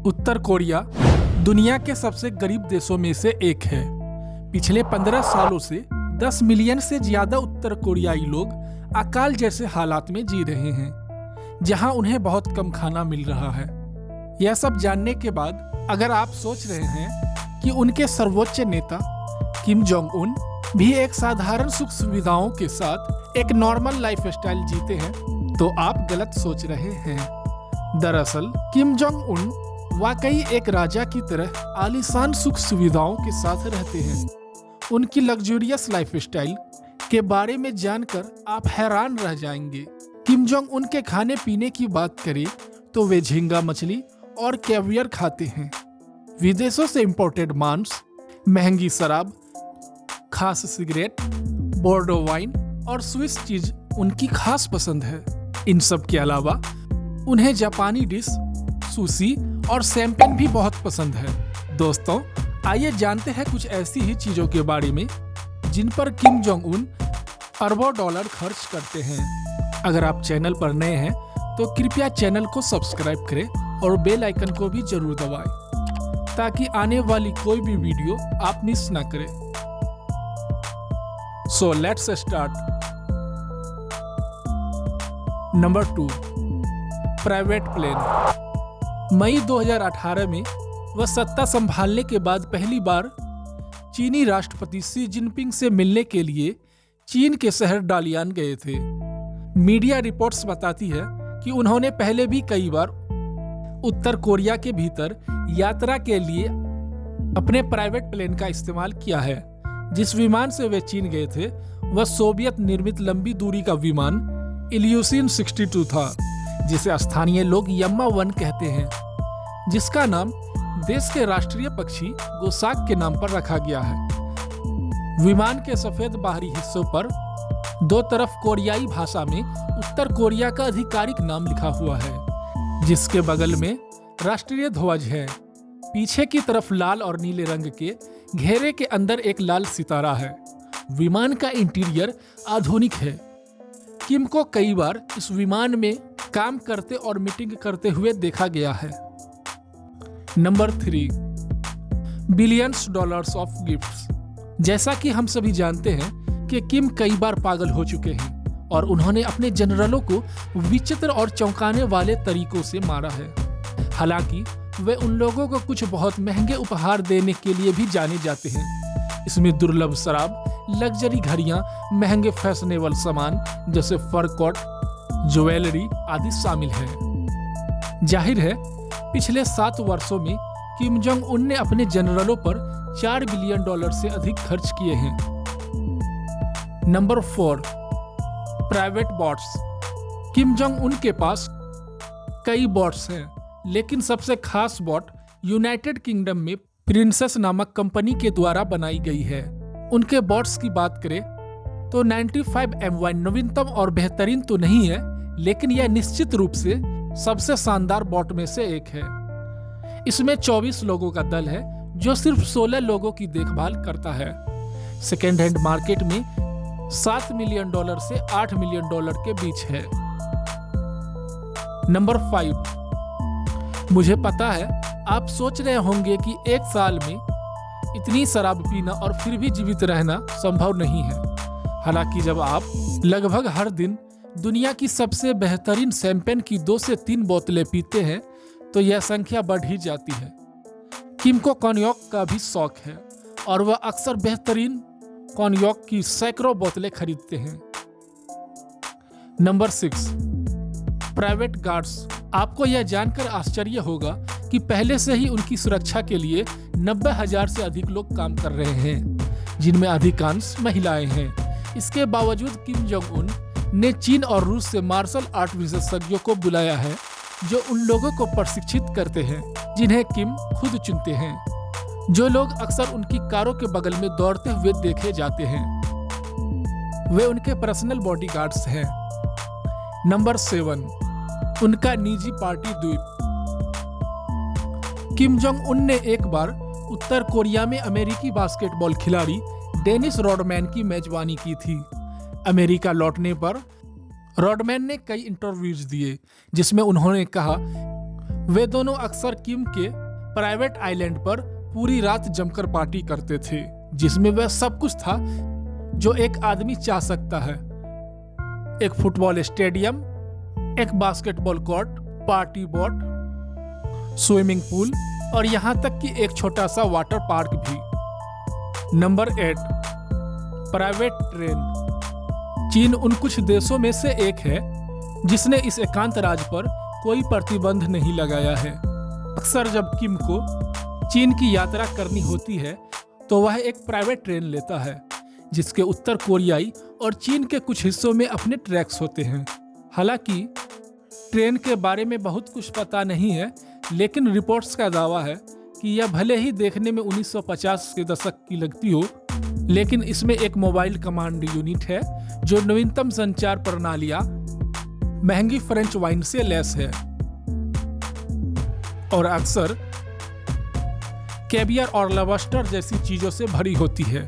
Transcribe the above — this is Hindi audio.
उत्तर कोरिया दुनिया के सबसे गरीब देशों में से एक है। पिछले 15 सालों से 10 मिलियन से ज्यादा उत्तर कोरियाई लोग अकाल जैसे हालात में जी रहे हैं, जहां उन्हें बहुत कम खाना मिल रहा है। यह सब जानने के बाद अगर आप सोच रहे हैं कि उनके सर्वोच्च नेता किम जोंग उन भी एक साधारण सुख सुविधाओं के साथ एक नॉर्मल लाइफस्टाइल जीते हैं, तो आप गलत सोच रहे हैं। दरअसल किम जोंग उन वाकई एक राजा की तरह आलीशान सुख सुविधाओं के साथ रहते हैं। उनकी लग्जूरियस लाइफस्टाइल के बारे में जानकर आप हैरान रह जाएंगे। किम जोंग उन के खाने पीने की बात करें तो वे झींगा मछली और कैवियर खाते हैं। विदेशों से इंपोर्टेड मांस, महंगी शराब, खास सिगरेट, बोर्डो वाइन और स्विस चीज उनकी खास पसंद है। इन सब के अलावा उन्हें जापानी डिश, सुशी और शैंपेन भी बहुत पसंद है। दोस्तों, आइए जानते हैं कुछ ऐसी ही चीजों के बारे में जिन पर किम जोंग उन अरबों डॉलर खर्च करते हैं। अगर आप चैनल पर नए हैं तो कृपया चैनल को सब्सक्राइब करें और बेल आइकन को भी जरूर दबाएं ताकि आने वाली कोई भी वीडियो आप मिस ना करें। So let's start. Number 2, private plane. मई 2018 में वह सत्ता संभालने के बाद पहली बार चीनी राष्ट्रपति शी जिनपिंग से मिलने के लिए चीन के शहर डालियान गए थे। मीडिया रिपोर्ट्स बताती है कि उन्होंने पहले भी कई बार उत्तर कोरिया के भीतर यात्रा के लिए अपने प्राइवेट प्लेन का इस्तेमाल किया है। जिस विमान से वे चीन गए थे वह सोवियत निर्मित लंबी दूरी का विमान इल्यूशिन 62 था, जिसे स्थानीय लोग यम्मा 1 कहते हैं, जिसका नाम देश के राष्ट्रीय पक्षी गोसाक के नाम पर रखा गया है। विमान के सफेद बाहरी हिस्सों पर दो तरफ कोरियाई भाषा में उत्तर कोरिया का आधिकारिक नाम लिखा हुआ है, जिसके बगल में राष्ट्रीय ध्वज है। पीछे की तरफ लाल और नीले रंग के घेरे के अंदर एक लाल सितारा है। विमान का इंटीरियर आधुनिक है। किम को कई बार इस विमान में काम करते और मीटिंग करते हुए देखा गया है। Number 3, billions dollars of gifts. जैसा कि हम सभी जानते हैं कि किम कई बार पागल हो चुके हैं और उन्होंने अपने जनरलों को विचित्र और चौंकाने वाले तरीकों से मारा है। हालांकि वे उन लोगों को कुछ बहुत महंगे उपहार देने के लिए भी जाने जाते हैं। इसमें दुर्लभ शराब, लग्जरी घड़ियां, महंगे फैशनेबल सामान जैसे फर कोट, ज्वेलरी आदि शामिल है। जाहिर है पिछले 7 वर्षों में किम जोंग उन ने अपने जनरलों पर $4 बिलियन से अधिक खर्च किए हैं। Number 4, private bots. Kim Jong Un के पास कई बॉट्स हैं, लेकिन सबसे खास बॉट यूनाइटेड किंगडम में प्रिंसेस नामक कंपनी के द्वारा बनाई गई है। उनके बॉट्स की बात करें तो 95 नवीनतम और बेहतरीन तो नहीं है, लेकिन यह निश्चित रूप से सबसे शानदार बॉट में से एक है। इसमें 24 लोगों का दल है जो सिर्फ 16 लोगों की देखभाल करता है। सेकेंड हैंड मार्केट में $7 मिलियन से $8 मिलियन के बीच है। नंबर 5, मुझे पता है आप सोच रहे होंगे कि एक साल में इतनी शराब पीना और फिर भी जीवित रहना संभव नहीं है। हालांकि जब आप लगभग हर दिन दुनिया की सबसे बेहतरीन शैंपेन की 2 से 3 बोतलें पीते हैं तो यह संख्या बढ़ ही जाती है। किम को कॉन्याक का भी शौक है और वह अक्सर बेहतरीन कॉन्याक की सैकड़ों बोतलें खरीदते हैं। Number 6, private guards. आपको यह जानकर आश्चर्य होगा कि पहले से ही उनकी सुरक्षा के लिए 90,000 से अधिक लोग काम कर रहे हैं, जिनमें अधिकांश महिलाएं हैं। इसके बावजूद किम जोंग उन ने चीन और रूस से मार्शल आर्ट विशेषज्ञों को बुलाया है, जो उन लोगों को प्रशिक्षित करते हैं जिन्हें किम खुद चुनते हैं। जो लोग अक्सर उनकी कारों के बगल में दौड़ते हुए देखे जाते हैं, वे उनके पर्सनल बॉडीगार्ड्स हैं। नंबर 7, उनका निजी पार्टी द्वीप। किम जोंग उन ने एक बार उत्तर कोरिया में अमेरिकी बास्केटबॉल खिलाड़ी डेनिस रॉडमैन की मेजबानी की थी। अमेरिका लौटने पर रॉडमैन ने कई इंटरव्यूज दिए जिसमें उन्होंने कहा वे दोनों अक्सर किम के प्राइवेट आइलैंड पर पूरी रात जमकर पार्टी करते थे, जिसमें वह सब कुछ था जो एक आदमी चाह सकता है। एक फुटबॉल स्टेडियम, एक basketball court, party boat, swimming pool और यहाँ तक कि एक छोटा सा वाटर पार्क भी। Number 8, private train. चीन उन कुछ देशों में से एक है जिसने इस एकांत राज पर कोई प्रतिबंध नहीं लगाया है। अक्सर जब किम को चीन की यात्रा करनी होती है तो वह एक प्राइवेट ट्रेन लेता है जिसके उत्तर कोरियाई और चीन के कुछ हिस्सों में अपने ट्रैक्स होते हैं। हालांकि ट्रेन के बारे में बहुत कुछ पता नहीं है, लेकिन रिपोर्ट्स का दावा है कि यह भले ही देखने में 1950 के दशक की लगती हो, लेकिन इसमें एक मोबाइल कमांड यूनिट है जो नवीनतम संचार प्रणालियां, महंगी फ्रेंच वाइन से लैस है और अक्सर कैवियर और लॉबस्टर जैसी चीजों से भरी होती है।